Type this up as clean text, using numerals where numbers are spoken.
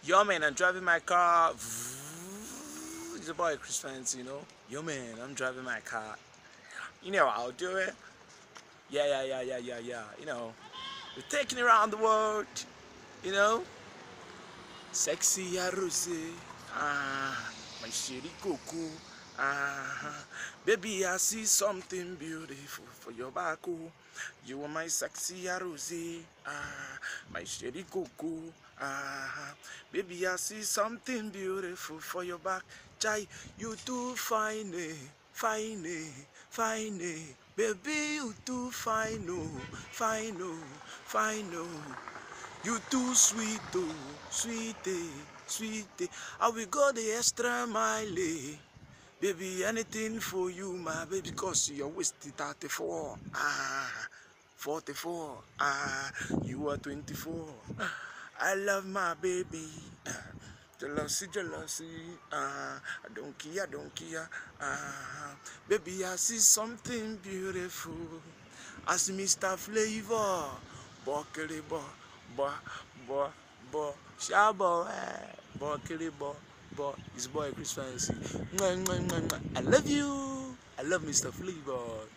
Yo man, I'm driving my car. It's a boy Chris Fancy, you know. Yo man, I'm driving my car. You know I'll do it. Yeah. We're taking it around the world. You know. Sexy Arose. My shitty cuckoo. Baby, I see something beautiful for your back. Oh. You are my sexy Arose. My shitty cuckoo. Baby, I see something beautiful for your back. Jai, you too fine, fine, fine. Baby, you too fine, fine, fine. You too sweet, oh, sweetie. I will go the extra mile, baby. Anything for you, my baby, cause you're wasted 34, 44, you are 24. I love my baby. Jealousy, I don't care, baby, I see something beautiful, as Mr. Flavor, Bokele bo, bo, Shabo, Bokele bo, his boy Chris Fancy. I love you, I love Mr. Flavor.